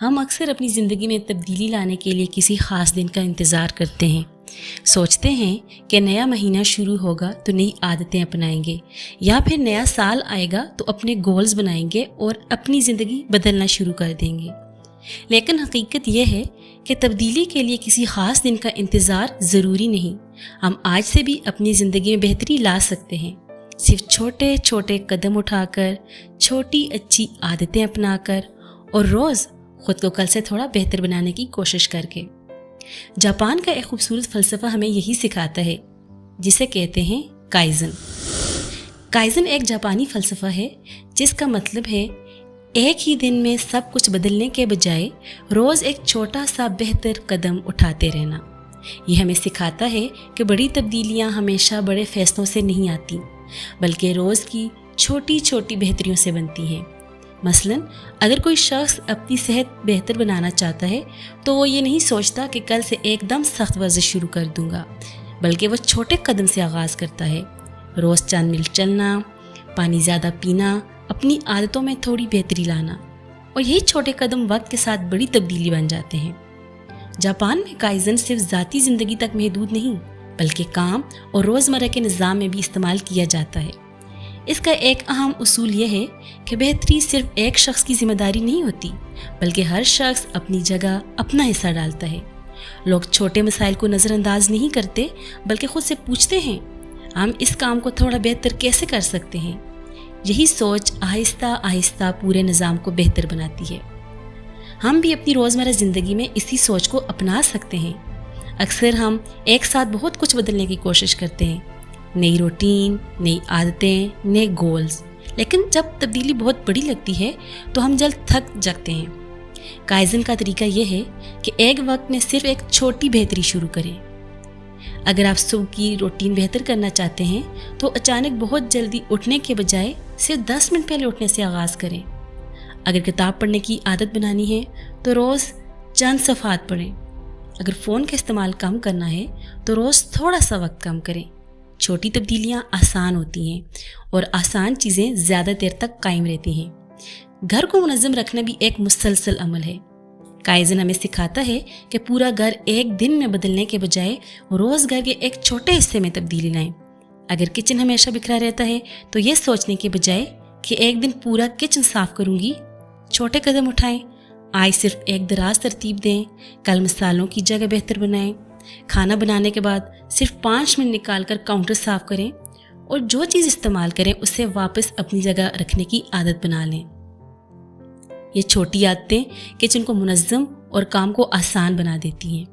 ہم اکثر اپنی زندگی میں تبدیلی لانے کے لیے کسی خاص دن کا انتظار کرتے ہیں. سوچتے ہیں کہ نیا مہینہ شروع ہوگا تو نئی عادتیں اپنائیں گے، یا پھر نیا سال آئے گا تو اپنے گولز بنائیں گے اور اپنی زندگی بدلنا شروع کر دیں گے. لیکن حقیقت یہ ہے کہ تبدیلی کے لیے کسی خاص دن کا انتظار ضروری نہیں. ہم آج سے بھی اپنی زندگی میں بہتری لا سکتے ہیں، صرف چھوٹے چھوٹے قدم اٹھا کر، چھوٹی اچھی عادتیں اپنا کر، اور روز خود کو کل سے تھوڑا بہتر بنانے کی کوشش کر کے. جاپان کا ایک خوبصورت فلسفہ ہمیں یہی سکھاتا ہے، جسے کہتے ہیں کائزن. کائزن ایک جاپانی فلسفہ ہے جس کا مطلب ہے ایک ہی دن میں سب کچھ بدلنے کے بجائے روز ایک چھوٹا سا بہتر قدم اٹھاتے رہنا. یہ ہمیں سکھاتا ہے کہ بڑی تبدیلیاں ہمیشہ بڑے فیصلوں سے نہیں آتی، بلکہ روز کی چھوٹی چھوٹی بہتریوں سے بنتی ہیں. مثلاً اگر کوئی شخص اپنی صحت بہتر بنانا چاہتا ہے تو وہ یہ نہیں سوچتا کہ کل سے ایک دم سخت ورزش شروع کر دوں گا، بلکہ وہ چھوٹے قدم سے آغاز کرتا ہے. روز چند میل چلنا، پانی زیادہ پینا، اپنی عادتوں میں تھوڑی بہتری لانا، اور یہی چھوٹے قدم وقت کے ساتھ بڑی تبدیلی بن جاتے ہیں. جاپان میں کائزن صرف ذاتی زندگی تک محدود نہیں، بلکہ کام اور روزمرہ کے نظام میں بھی استعمال کیا جاتا ہے. اس کا ایک اہم اصول یہ ہے کہ بہتری صرف ایک شخص کی ذمہ داری نہیں ہوتی، بلکہ ہر شخص اپنی جگہ اپنا حصہ ڈالتا ہے. لوگ چھوٹے مسائل کو نظر انداز نہیں کرتے، بلکہ خود سے پوچھتے ہیں ہم اس کام کو تھوڑا بہتر کیسے کر سکتے ہیں. یہی سوچ آہستہ آہستہ پورے نظام کو بہتر بناتی ہے. ہم بھی اپنی روزمرہ زندگی میں اسی سوچ کو اپنا سکتے ہیں. اکثر ہم ایک ساتھ بہت کچھ بدلنے کی کوشش کرتے ہیں، نئی روٹین، نئی عادتیں، نئے گولز، لیکن جب تبدیلی بہت بڑی لگتی ہے تو ہم جلد تھک جاتے ہیں. کائزن کا طریقہ یہ ہے کہ ایک وقت میں صرف ایک چھوٹی بہتری شروع کریں. اگر آپ صبح کی روٹین بہتر کرنا چاہتے ہیں تو اچانک بہت جلدی اٹھنے کے بجائے صرف 10 منٹ پہلے اٹھنے سے آغاز کریں. اگر کتاب پڑھنے کی عادت بنانی ہے تو روز چند صفحات پڑھیں. اگر فون کا استعمال کم کرنا ہے تو روز تھوڑا سا وقت کم کریں. چھوٹی تبدیلیاں آسان ہوتی ہیں، اور آسان چیزیں زیادہ دیر تک قائم رہتی ہیں. گھر کو منظم رکھنا بھی ایک مسلسل عمل ہے. کائزن ہمیں سکھاتا ہے کہ پورا گھر ایک دن میں بدلنے کے بجائے روز گھر کے ایک چھوٹے حصے میں تبدیلی لائیں. اگر کچن ہمیشہ بکھرا رہتا ہے تو یہ سوچنے کے بجائے کہ ایک دن پورا کچن صاف کروں گی، چھوٹے قدم اٹھائیں. آج صرف ایک دراز ترتیب دیں، کل مسالوں کی جگہ بہتر بنائیں. کھانا بنانے کے بعد صرف 5 منٹ نکال کر کاؤنٹر صاف کریں، اور جو چیز استعمال کریں اسے واپس اپنی جگہ رکھنے کی عادت بنا لیں. یہ چھوٹی عادتیں کچن کو منظم اور کام کو آسان بنا دیتی ہیں.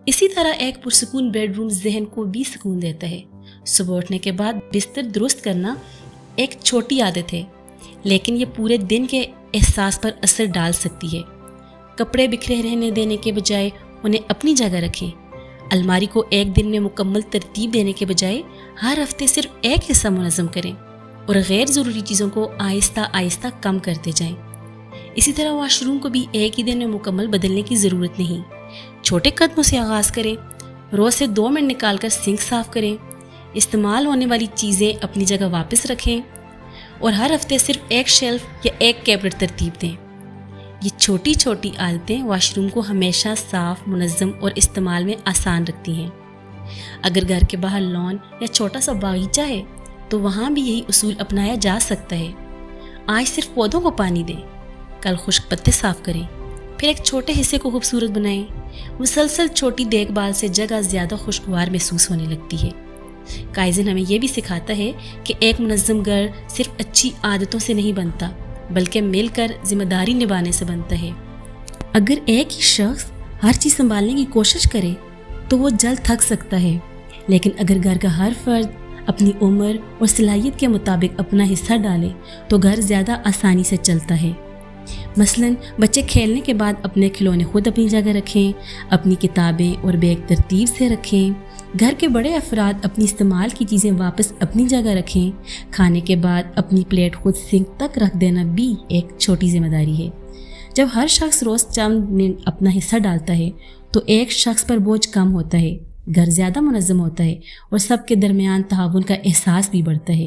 اسی طرح ایک پرسکون بیڈ روم ذہن کو بھی سکون دیتا ہے. صبح اٹھنے کے بعد بستر درست کرنا ایک چھوٹی عادت ہے، لیکن یہ پورے دن کے احساس پر اثر ڈال سکتی ہے. کپڑے بکھرے رہنے دینے کے بجائے انہیں اپنی جگہ رکھیں. الماری کو ایک دن میں مکمل ترتیب دینے کے بجائے ہر ہفتے صرف ایک حصہ منظم کریں، اور غیر ضروری چیزوں کو آہستہ آہستہ کم کرتے جائیں. اسی طرح واش روم کو بھی ایک ہی دن میں مکمل بدلنے کی ضرورت نہیں. چھوٹے قدموں سے آغاز کریں. روز سے 2 منٹ نکال کر سنک صاف کریں. استعمال ہونے والی چیزیں اپنی جگہ واپس رکھیں، اور ہر ہفتے صرف ایک شیلف یا ایک کیبنٹ ترتیب دیں. یہ چھوٹی چھوٹی عادتیں واش روم کو ہمیشہ صاف، منظم اور استعمال میں آسان رکھتی ہیں. اگر گھر کے باہر لان یا چھوٹا سا باغیچہ ہے تو وہاں بھی یہی اصول اپنایا جا سکتا ہے. آج صرف پودوں کو پانی دیں، کل خشک پتے صاف کریں، پھر ایک چھوٹے حصے کو خوبصورت بنائیں. مسلسل چھوٹی دیکھ بھال سے جگہ زیادہ خوشگوار محسوس ہونے لگتی ہے. کائزن ہمیں یہ بھی سکھاتا ہے کہ ایک منظم گھر صرف اچھی عادتوں سے نہیں بنتا، بلکہ مل کر ذمہ داری نبھانے سے بنتا ہے. اگر ایک ہی شخص ہر چیز سنبھالنے کی کوشش کرے تو وہ جلد تھک سکتا ہے، لیکن اگر گھر کا ہر فرد اپنی عمر اور صلاحیت کے مطابق اپنا حصہ ڈالے تو گھر زیادہ آسانی سے چلتا ہے. مثلاً بچے کھیلنے کے بعد اپنے کھلونے خود اپنی جگہ رکھیں، اپنی کتابیں اور بیگ ترتیب سے رکھیں. گھر کے بڑے افراد اپنی استعمال کی چیزیں واپس اپنی جگہ رکھیں. کھانے کے بعد اپنی پلیٹ خود سنک تک رکھ دینا بھی ایک چھوٹی ذمہ داری ہے. جب ہر شخص روز چند منٹ اپنا حصہ ڈالتا ہے تو ایک شخص پر بوجھ کم ہوتا ہے، گھر زیادہ منظم ہوتا ہے، اور سب کے درمیان تعاون کا احساس بھی بڑھتا ہے.